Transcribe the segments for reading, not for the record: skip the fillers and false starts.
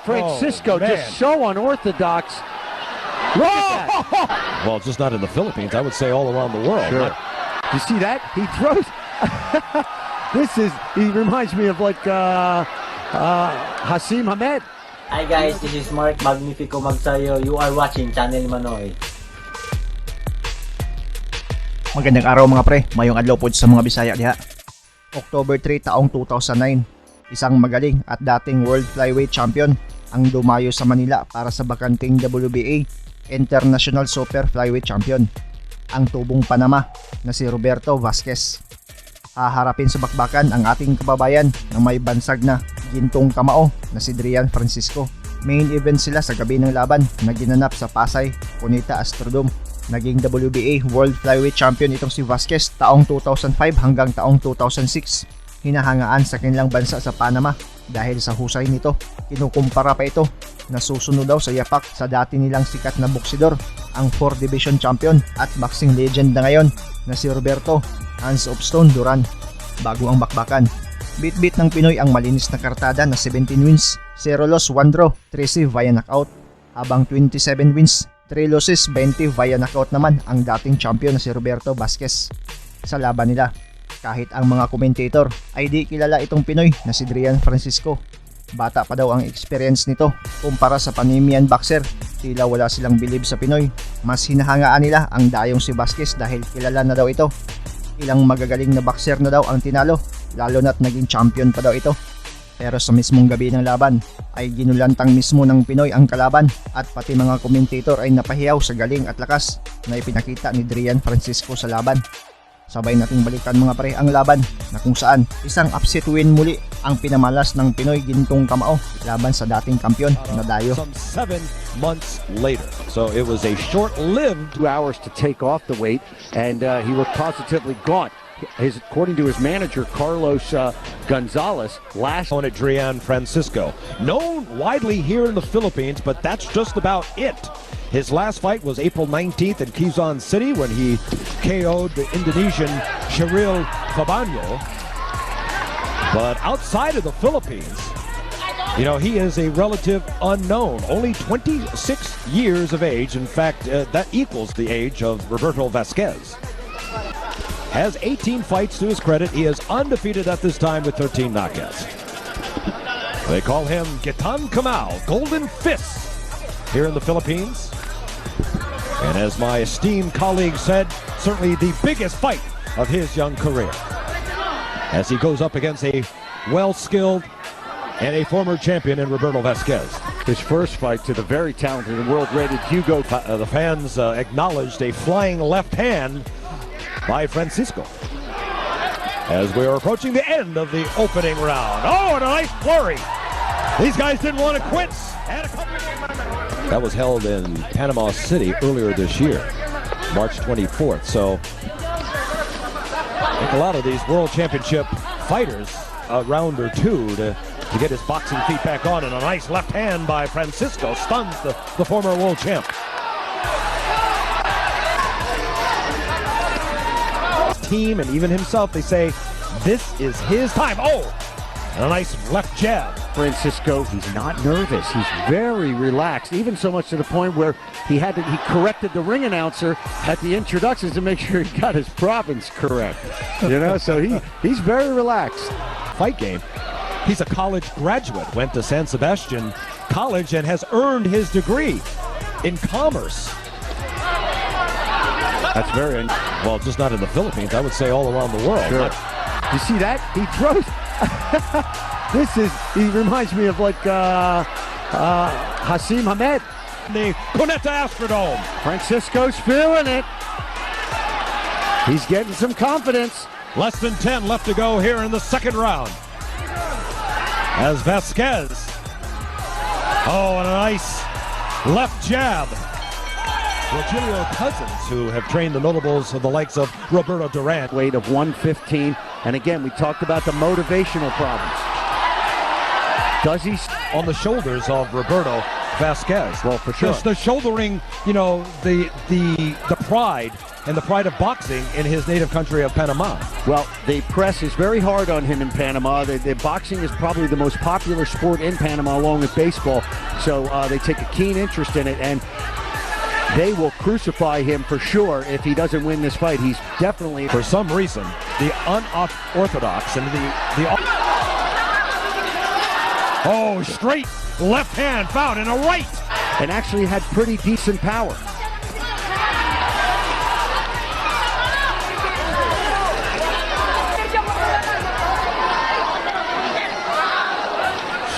Francisco just so unorthodox. Look at that. Well, just not in the Philippines. I would say all around the world. Sure. You see that? He throws. He reminds me of like Hasim Hamed. Hi guys, this is Mark Magnifico Magsayo. You are watching Channel Manoy. Magandang araw mga pre, mayong adlaw po sa mga Bisaya diha. October 3 taong 2009, isang magaling at dating World Flyweight Champion ang dumayo sa Manila para sa bakanting WBA International Super Flyweight Champion, ang tubong Panama na si Roberto Vasquez. Haharapin sa bakbakan ang ating kababayan na may bansag na gintong kamao na si Drian Francisco. Main event sila sa gabi ng laban na ginanap sa Pasay, Cunita Astrodome. Naging WBA World Flyweight Champion itong si Vasquez taong 2005 hanggang taong 2006. Hinahangaan sa kanilang bansa sa Panama dahil sa husay nito. Kinukumpara pa ito na susunod daw sa yapak sa dati nilang sikat na boksidor, ang 4 Division Champion at boxing legend na ngayon na si Roberto Hands of Stone Duran. Bago ang bakbakan, bit-bit ng Pinoy ang malinis na kartada na 17 wins, 0 loss, 1 draw, 13 via knockout, habang 27 wins, 3 losses, 20 via knockout naman ang dating champion na si Roberto Vasquez. Sa laban nila, kahit ang mga commentator ay di kilala itong Pinoy na si Drian Francisco. Bata pa daw ang experience nito kumpara sa Panamanian boxer. Tila wala silang bilib sa Pinoy. Mas hinahangaan nila ang dayong si Vasquez dahil kilala na daw ito. Ilang magagaling na boxer na daw ang tinalo, lalo na't naging champion pa daw ito. Pero sa mismong gabi ng laban ay ginulantang mismo ng Pinoy ang kalaban at pati mga commentator ay napahiyaw sa galing at lakas na ipinakita ni Drian Francisco sa laban. Sabay nating balikan mga pre ang laban na kung saan isang upset win muli ang pinamalas ng Pinoy gintong kamao laban sa dating kampiyon na Dayo. Some 7 months later. So it was a short-lived 2 hours to take off the weight, and he looked positively gaunt. According to his manager, Carlos Gonzalez, last on at Drian Francisco. Known widely here in the Philippines, but that's just about it. His last fight was April 19th in Quezon City when he KO'd the Indonesian Cheryl Fabano. But outside of the Philippines, you know, he is a relative unknown. Only 26 years of age. In fact, that equals the age of Roberto Vasquez. Has 18 fights to his credit. He is undefeated at this time with 13 knockouts. They call him Gitan Kamau, Golden Fist, here in the Philippines. And as my esteemed colleague said, certainly the biggest fight of his young career, as he goes up against a well-skilled and a former champion in Roberto Vasquez. His first fight to the very talented and world-rated Hugo. The fans acknowledged a flying left hand by Francisco as we are approaching the end of the opening round. Oh, and a nice flurry. These guys didn't want to quit. That was held in Panama City earlier this year, March 24th. So I think a lot of these world championship fighters a round or two to get his boxing feet back on, and a nice left hand by Francisco stuns the former world champ. Team and even himself, they say this is his time. Oh, and a nice left jab. Francisco, he's not nervous. He's very relaxed, even so much to the point where he corrected the ring announcer at the introductions to make sure he got his province correct. You know, so he's very relaxed. Fight game. He's a college graduate, went to San Sebastian College and has earned his degree in commerce. That's very well, just not in the Philippines. I would say all around the world. Sure. You see that? He throws. He reminds me of like Hasim Hamed. The Cunita Astrodome. Francisco's feeling it. He's getting some confidence. Less than 10 left to go here in the second round. As Vasquez. Oh, and a nice left jab. Rogelio Cousins, who have trained the notables of the likes of Roberto Duran. Weight of 115, and again, we talked about the motivational problems. Does he? On the shoulders of Roberto, Vasquez. Well, for sure. Just the shouldering, the pride and the pride of boxing in his native country of Panama. Well, the press is very hard on him in Panama. The boxing is probably the most popular sport in Panama, along with baseball. So they take a keen interest in it, and they will crucify him for sure if he doesn't win this fight. He's definitely, For some reason, the unorthodox and straight left hand found and a right. and actually had pretty decent power.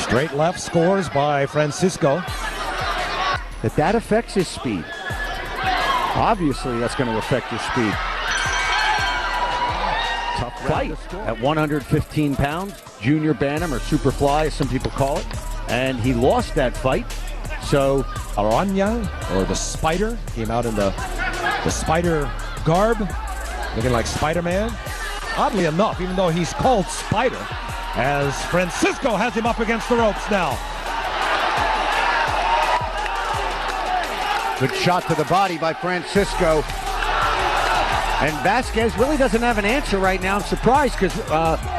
Straight left scores by Francisco. That affects his speed. Obviously, that's going to affect his speed. Tough fight at 115 pounds, junior bantam or super fly, as some people call it. And he lost that fight. So Araña, or the Spider, came out in the Spider garb, looking like Spider-Man. Oddly enough, even though he's called Spider, as Francisco has him up against the ropes now. good shot to the body by Francisco. And Vasquez really doesn't have an answer right now. I'm surprised because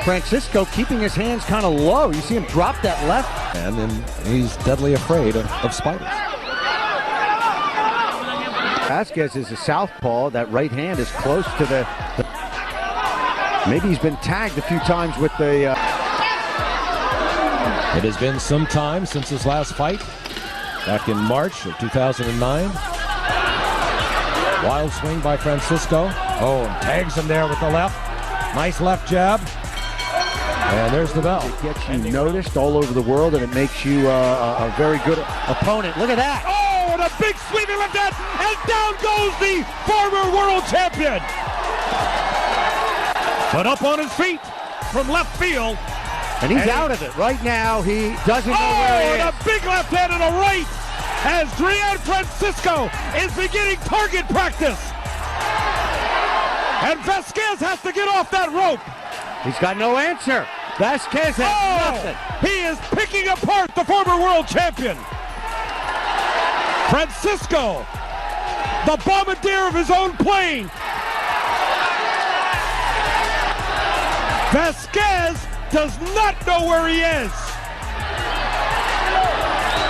Francisco keeping his hands kind of low. You see him drop that left. And then he's deadly afraid of spiders. Vasquez is a southpaw. That right hand is close to the maybe he's been tagged a few times with the... It has been some time since his last fight, back in March of 2009. Wild swing by Francisco. Oh, and tags him there with the left. Nice left jab. And there's the bell. It gets you noticed all over the world, and it makes you a very good opponent. Look at that. Oh, and a big sweeping left hand, and down goes the former world champion. But up on his feet from left field. And he's out of it right now. He doesn't know where he is. And a big left hand and a right as Drian Francisco is beginning target practice. And Vasquez has to get off that rope. He's got no answer. Vasquez has nothing. He is picking apart the former world champion. Francisco, the bombardier of his own plane. Vasquez does not know where he is.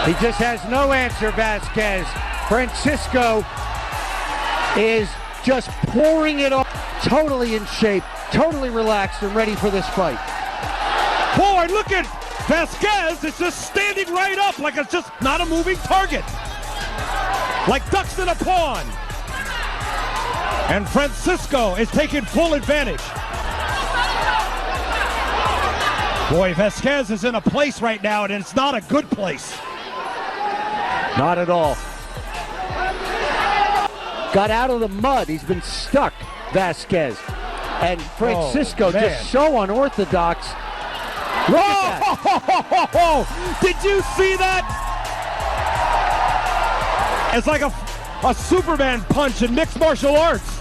He just has no answer, Vasquez. Francisco is just pouring it off, totally in shape, totally relaxed and ready for this fight. Boy, look at Vasquez. It's just standing right up like it's just not a moving target. Like ducks in a pond. And Francisco is taking full advantage. Boy, Vasquez is in a place right now, and it's not a good place. Not at all. Got out of the mud. He's been stuck, Vasquez. And Francisco just so unorthodox. Look at that. Did you see that? It's like a Superman punch in mixed martial arts.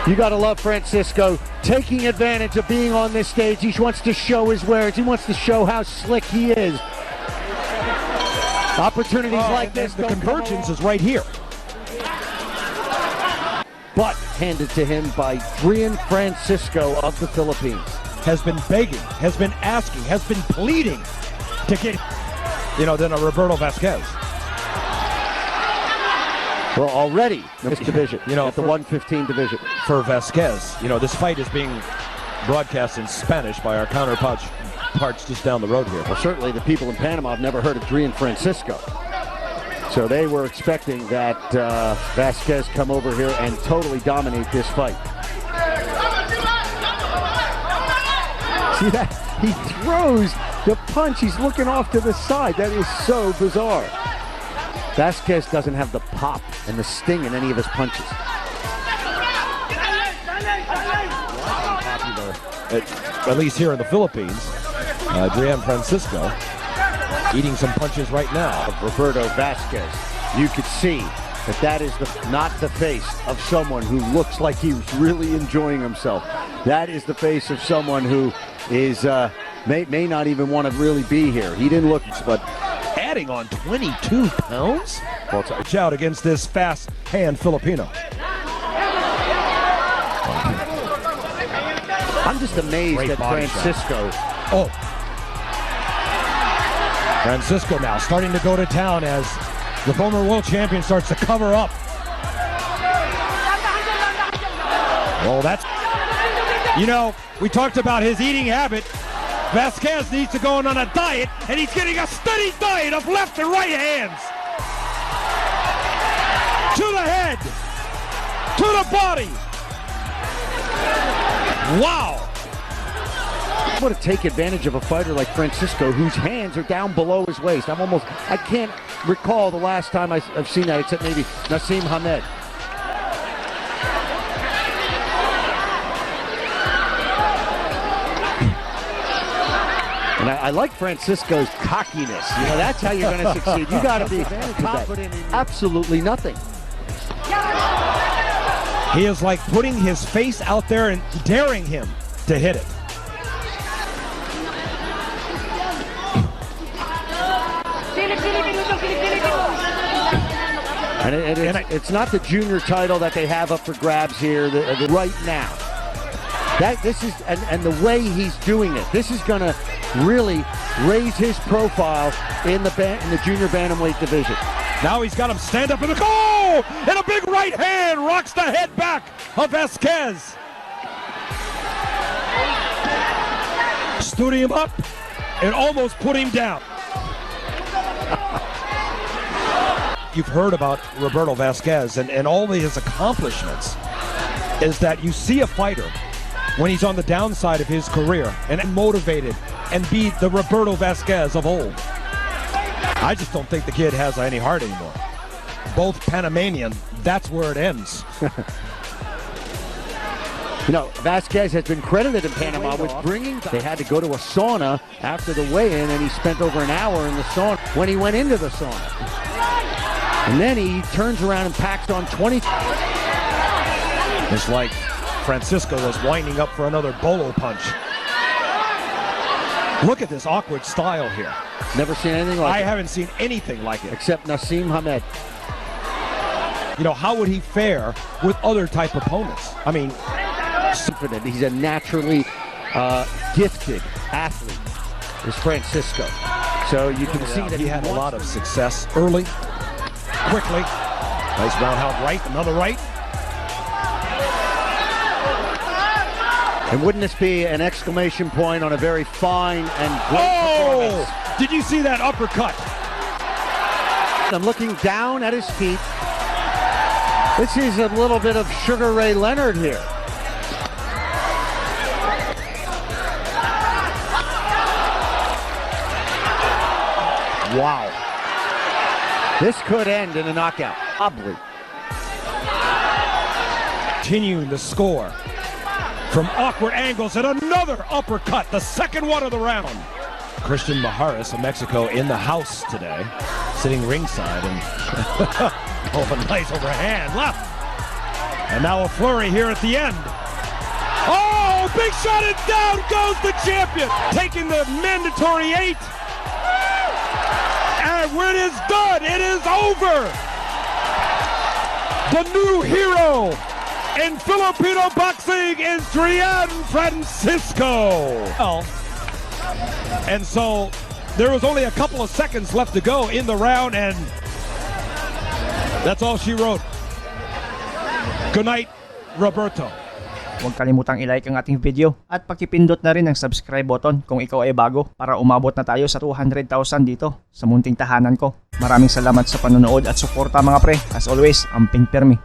You got to love Francisco taking advantage of being on this stage. He wants to show his wares. He wants to show how slick he is. Opportunities like this, the convergence is right here. But handed to him by Drian Francisco of the Philippines. Has been begging, has been asking, has been pleading to get, than a Roberto Vasquez. Well, already this division, at the 115 division. For Vasquez, this fight is being broadcast in Spanish by our counterparts just down the road here. Well, certainly the people in Panama have never heard of Drian Francisco. So they were expecting that Vasquez come over here and totally dominate this fight. See that? He throws the punch. He's looking off to the side. That is so bizarre. Vasquez doesn't have the pop and the sting in any of his punches. At least here in the Philippines, Drian Francisco eating some punches right now. Roberto Vasquez. You could see that is not the face of someone who looks like he's really enjoying himself. That is the face of someone who is may not even want to really be here. He didn't look, but adding on 22 pounds? Watch out against this fast hand Filipino. I'm just amazed Great at body Francisco. Oh. Francisco now starting to go to town as the former world champion starts to cover up. Well, that's... You know, we talked about his eating habit. Vasquez needs to go on a diet, and he's getting a steady diet of left and right hands. To the head. To the body. Wow. I want to take advantage of a fighter like Francisco whose hands are down below his waist. I can't recall the last time I've seen that except maybe Naseem Hamed. And I like Francisco's cockiness. You know, that's how you're going to succeed. You got to be confident in absolutely nothing. He is like putting his face out there and daring him to hit it. And it's not the junior title that they have up for grabs here right now. This is and the way he's doing it, this is going to really raise his profile in the junior bantamweight division. Now he's got him stand up in the goal, and a big right hand rocks the head back of Vasquez. Stood him up and almost put him down. You've heard about Roberto Vasquez and all of his accomplishments is that you see a fighter when he's on the downside of his career and motivated and be the Roberto Vasquez of old. I just don't think the kid has any heart anymore. Both Panamanian, that's where it ends. You know, Vasquez has been credited in Panama with bringing... They had to go to a sauna after the weigh-in, and he spent over an hour in the sauna when he went into the sauna. And then he turns around and packs on 20... It's like Francisco was winding up for another bolo punch. Look at this awkward style here. Never seen anything like it. I haven't seen anything like it. Except Naseem Hamed. You know, how would he fare with other type opponents? I mean... He's a naturally gifted athlete, is Francisco. So you can see that he had a lot of success early, quickly. Nice roundhouse right, another right. And wouldn't this be an exclamation point on a very fine and great performance? Did you see that uppercut? I'm looking down at his feet. This is a little bit of Sugar Ray Leonard here. Wow. This could end in a knockout. Probably. Continuing to score from awkward angles and another uppercut, the second one of the round. Christian Maharis of Mexico in the house today, sitting ringside, and oh, a nice overhand left. And now a flurry here at the end. Oh, big shot, and down goes the champion, taking the mandatory 8. And when it is done, it is over. The new hero in Filipino boxing is Drian Francisco. And so there was only a couple of seconds left to go in the round, and that's all she wrote. Good night, Roberto. Huwag kalimutang i-like ang ating video at pakipindot na rin ang subscribe button kung ikaw ay bago para umabot na tayo sa 200,000 dito sa munting tahanan ko. Maraming salamat sa panonood at suporta mga pre. As always, amping permi.